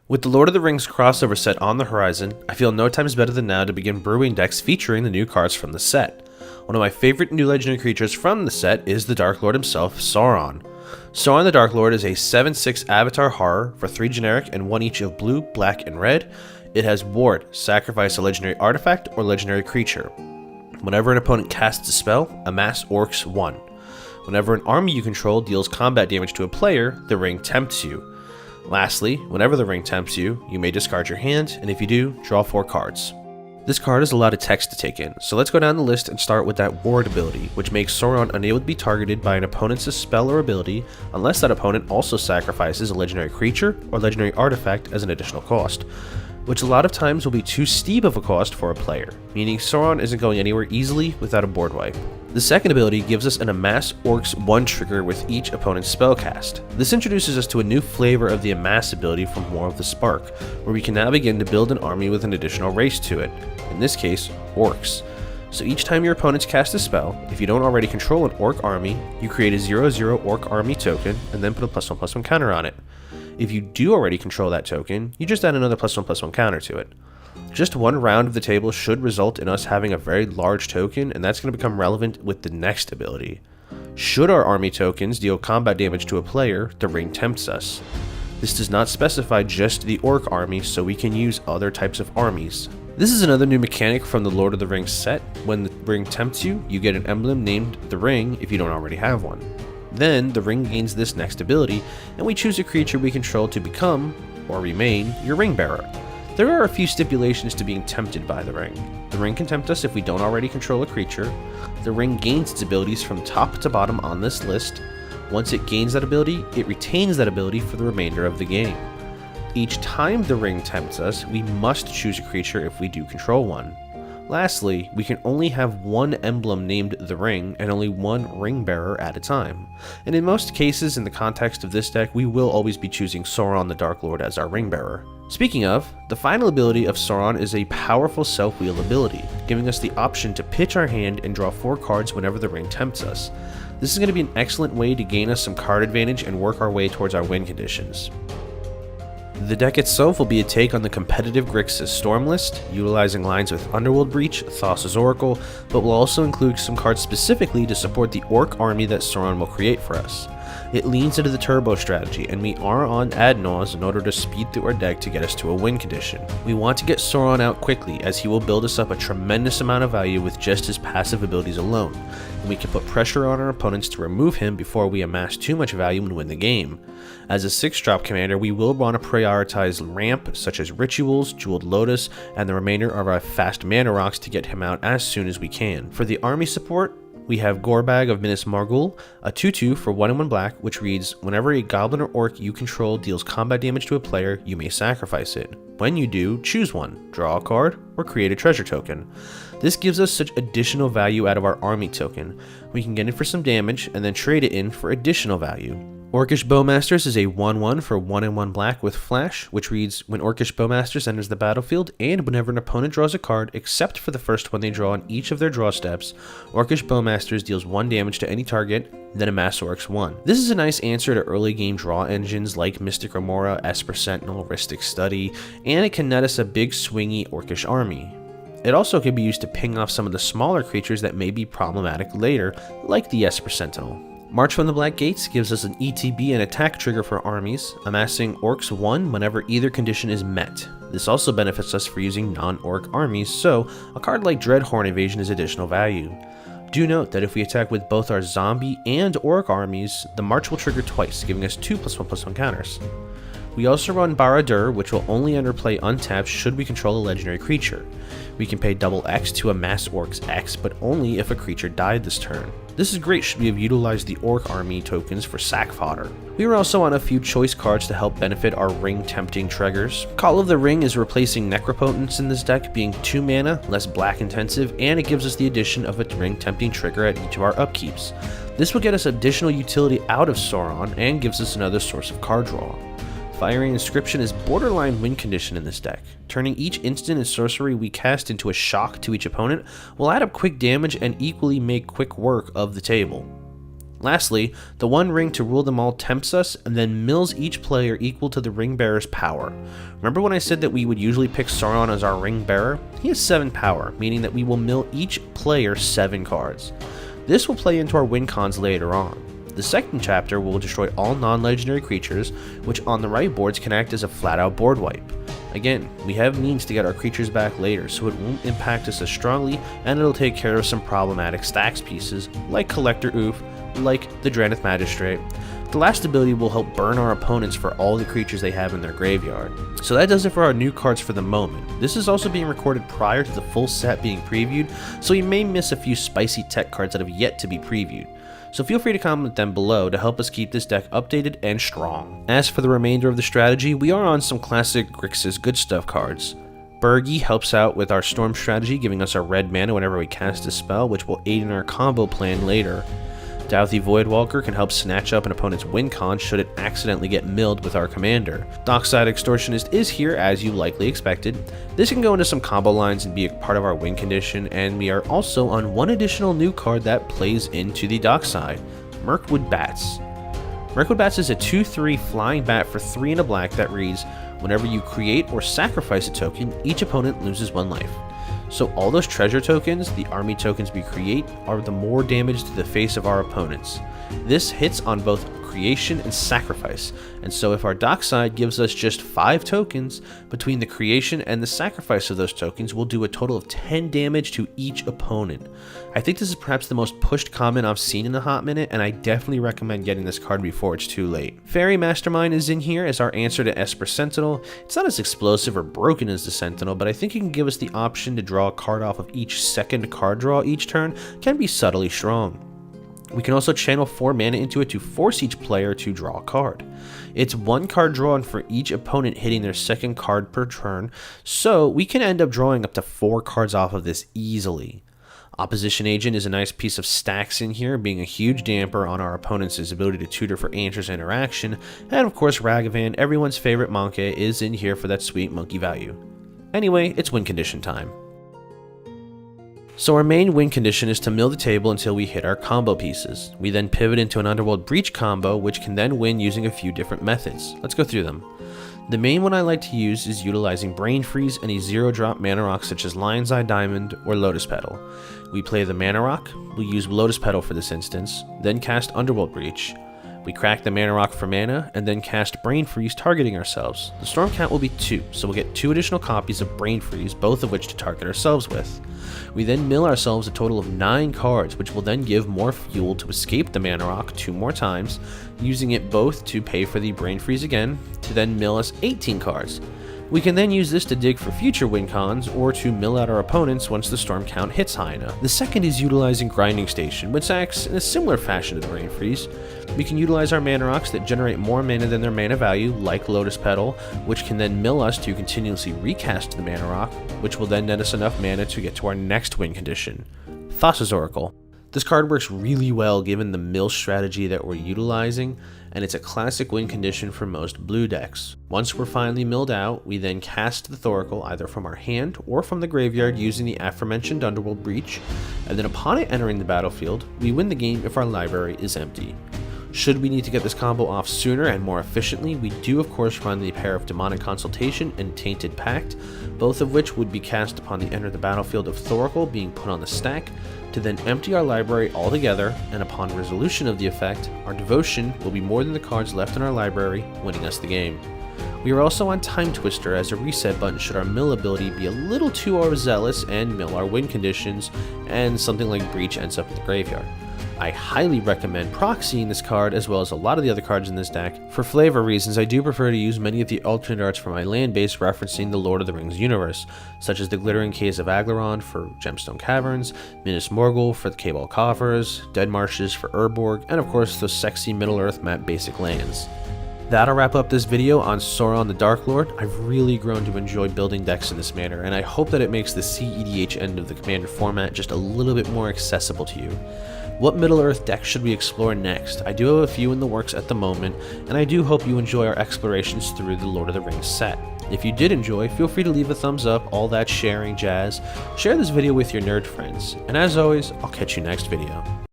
With the Lord of the Rings crossover set on the horizon, I feel no time is better than now to begin brewing decks featuring the new cards from the set. One of my favorite new legendary creatures from the set is the Dark Lord himself, Sauron. Sauron the Dark Lord is a 7/6 avatar horror for 3 generic and 1 each of blue, black, and red. It has Ward, sacrifice a legendary artifact or legendary creature. Whenever an opponent casts a spell, amass Orcs 1. Whenever an army you control deals combat damage to a player, the ring tempts you. Lastly, whenever the ring tempts you, you may discard your hand, and if you do, draw 4 cards. This card is a lot of text to take in, so let's go down the list and start with that Ward ability, which makes Sauron unable to be targeted by an opponent's spell or ability unless that opponent also sacrifices a legendary creature or legendary artifact as an additional cost, which a lot of times will be too steep of a cost for a player, meaning Sauron isn't going anywhere easily without a board wipe. The second ability gives us an Amass Orcs 1 trigger with each opponent's spell cast. This introduces us to a new flavor of the Amass ability from War of the Spark, where we can now begin to build an army with an additional race to it, in this case, Orcs. So each time your opponents cast a spell, if you don't already control an Orc army, you create a 0/0 Orc army token and then put a +1/+1 counter on it. If you do already control that token, you just add another +1/+1 counter to it. Just one round of the table should result in us having a very large token, and that's going to become relevant with the next ability. Should our army tokens deal combat damage to a player, the ring tempts us. This does not specify just the Orc army, so we can use other types of armies. This is another new mechanic from the Lord of the Rings set. When the ring tempts you, you get an emblem named the Ring if you don't already have one. Then, the ring gains this next ability, and we choose a creature we control to become, or remain, your ring bearer. There are a few stipulations to being tempted by the ring. The ring can tempt us if we don't already control a creature. The ring gains its abilities from top to bottom on this list. Once it gains that ability, it retains that ability for the remainder of the game. Each time the ring tempts us, we must choose a creature if we do control one. Lastly, we can only have one emblem named the Ring and only one ring bearer at a time. And in most cases in the context of this deck, we will always be choosing Sauron the Dark Lord as our ring bearer. Speaking of, the final ability of Sauron is a powerful self-wheel ability, giving us the option to pitch our hand and draw 4 cards whenever the ring tempts us. This is going to be an excellent way to gain us some card advantage and work our way towards our win conditions. The deck itself will be a take on the competitive Grixis Storm list, utilizing lines with Underworld Breach, Thassa's Oracle, but will also include some cards specifically to support the Orc army that Sauron will create for us. It leans into the turbo strategy, and we are on ad nauseam in order to speed through our deck to get us to a win condition. We want to get Sauron out quickly, as he will build us up a tremendous amount of value with just his passive abilities alone, and we can put pressure on our opponents to remove him before we amass too much value and win the game. As a 6-drop commander, we will want to prioritize ramp such as Rituals, Jeweled Lotus, and the remainder of our fast mana rocks to get him out as soon as we can. For the army support, we have Gorbag of Minas Morgul, a 2/2 for 1 and 1 black, which reads, whenever a goblin or orc you control deals combat damage to a player, you may sacrifice it. When you do, choose one, draw a card, or create a treasure token. This gives us such additional value out of our army token. We can get it for some damage, and then trade it in for additional value. Orcish Bowmasters is a 1/1 for 1 and 1 black with flash, which reads, when Orcish Bowmasters enters the battlefield, and whenever an opponent draws a card, except for the first one they draw on each of their draw steps, Orcish Bowmasters deals 1 damage to any target, then amass Orcs 1. This is a nice answer to early game draw engines like Mystic Remora, Esper Sentinel, Rhystic Study, and it can net us a big swingy Orcish army. It also can be used to ping off some of the smaller creatures that may be problematic later, like the Esper Sentinel. March from the Black Gates gives us an ETB and attack trigger for armies, amassing Orcs 1 whenever either condition is met. This also benefits us for using non-Orc armies, so a card like Dreadhorn Invasion is additional value. Do note that if we attack with both our zombie and Orc armies, the March will trigger twice, giving us 2 +1/+1 counters. We also run Barad-dûr, which will only enter play untapped should we control a legendary creature. We can pay double X to amass Orcs X, but only if a creature died this turn. This is great should we have utilized the Orc army tokens for sack fodder. We were also on a few choice cards to help benefit our ring tempting triggers. Call of the Ring is replacing Necropotence in this deck, being 2 mana, less black intensive, and it gives us the addition of a ring tempting trigger at each of our upkeeps. This will get us additional utility out of Sauron and gives us another source of card draw. Firing Inscription is borderline win condition in this deck. Turning each instant and sorcery we cast into a shock to each opponent will add up quick damage and equally make quick work of the table. Lastly, the one ring to rule them all tempts us and then mills each player equal to the ring bearer's power. Remember when I said that we would usually pick Sauron as our ring bearer? He has 7 power, meaning that we will mill each player 7 cards. This will play into our win cons later on. The second chapter will destroy all non-legendary creatures, which on the right boards can act as a flat-out board wipe. Again, we have means to get our creatures back later, so it won't impact us as strongly, and it'll take care of some problematic stacks pieces, like Collector Oof, like the Drannith Magistrate. The last ability will help burn our opponents for all the creatures they have in their graveyard. So that does it for our new cards for the moment. This is also being recorded prior to the full set being previewed, so you may miss a few spicy tech cards that have yet to be previewed. So feel free to comment them below to help us keep this deck updated and strong. As for the remainder of the strategy, we are on some classic Grixis good stuff cards. Bergi helps out with our storm strategy, giving us our red mana whenever we cast a spell, which will aid in our combo plan later. Douthie Voidwalker can help snatch up an opponent's win con should it accidentally get milled with our commander. Dockside Extortionist is here as you likely expected. This can go into some combo lines and be a part of our win condition, and we are also on one additional new card that plays into the dockside, Mirkwood Bats. Mirkwood Bats is a 2/3 flying bat for 3 and a black that reads, whenever you create or sacrifice a token, each opponent loses 1 life. So all those treasure tokens, the army tokens we create, are the more damage to the face of our opponents. This hits on both creation and sacrifice, and so if our dockside gives us just 5 tokens, between the creation and the sacrifice of those tokens, we'll do a total of 10 damage to each opponent. I think this is perhaps the most pushed common I've seen in a hot minute, and I definitely recommend getting this card before it's too late. Fairy Mastermind is in here as our answer to Esper Sentinel. It's not as explosive or broken as the Sentinel, but I think it can give us the option to draw a card off of each second card draw each turn, can be subtly strong. We can also channel 4 mana into it to force each player to draw a card. It's 1 card drawn for each opponent hitting their second card per turn, so we can end up drawing up to 4 cards off of this easily. Opposition Agent is a nice piece of stacks in here, being a huge damper on our opponent's ability to tutor for answers interaction, and of course Ragavan, everyone's favorite monkey, is in here for that sweet monkey value. Anyway, it's win condition time. So our main win condition is to mill the table until we hit our combo pieces. We then pivot into an Underworld Breach combo, which can then win using a few different methods. Let's go through them. The main one I like to use is utilizing Brain Freeze and a 0-drop mana rock such as Lion's Eye Diamond or Lotus Petal. We play the mana rock, we'll use Lotus Petal for this instance, then cast Underworld Breach. We crack the mana rock for mana, and then cast Brain Freeze targeting ourselves. The storm count will be 2, so we'll get 2 additional copies of Brain Freeze, both of which to target ourselves with. We then mill ourselves a total of 9 cards, which will then give more fuel to escape the mana rock 2 more times, using it both to pay for the Brain Freeze again, to then mill us 18 cards. We can then use this to dig for future win cons, or to mill out our opponents once the storm count hits high enough. The second is utilizing Grinding Station, which acts in a similar fashion to the Brain Freeze. We can utilize our mana rocks that generate more mana than their mana value, like Lotus Petal, which can then mill us to continuously recast the mana rock, which will then net us enough mana to get to our next win condition, Thassa's Oracle. This card works really well given the mill strategy that we're utilizing, and it's a classic win condition for most blue decks. Once we're finally milled out, we then cast the Thoracle either from our hand or from the graveyard using the aforementioned Underworld Breach, and then upon it entering the battlefield, we win the game if our library is empty. Should we need to get this combo off sooner and more efficiently, we do of course run the pair of Demonic Consultation and Tainted Pact, both of which would be cast upon the enter the battlefield of Thoracle being put on the stack, to then empty our library altogether, and upon resolution of the effect, our devotion will be more than the cards left in our library, winning us the game. We are also on Time Twister as a reset button should our mill ability be a little too overzealous and mill our win conditions, and something like Breach ends up in the graveyard. I highly recommend proxying this card as well as a lot of the other cards in this deck. For flavor reasons, I do prefer to use many of the alternate arts for my land base referencing the Lord of the Rings universe, such as the Glittering Caves of Aglarond for Gemstone Caverns, Minas Morgul for the Cabal Coffers, Dead Marshes for Urborg, and of course those sexy Middle-earth map basic lands. That'll wrap up this video on Sauron the Dark Lord. I've really grown to enjoy building decks in this manner, and I hope that it makes the cEDH end of the Commander format just a little bit more accessible to you. What Middle-earth deck should we explore next? I do have a few in the works at the moment, and I do hope you enjoy our explorations through the Lord of the Rings set. If you did enjoy, feel free to leave a thumbs up, all that sharing jazz. Share this video with your nerd friends, and as always, I'll catch you next video.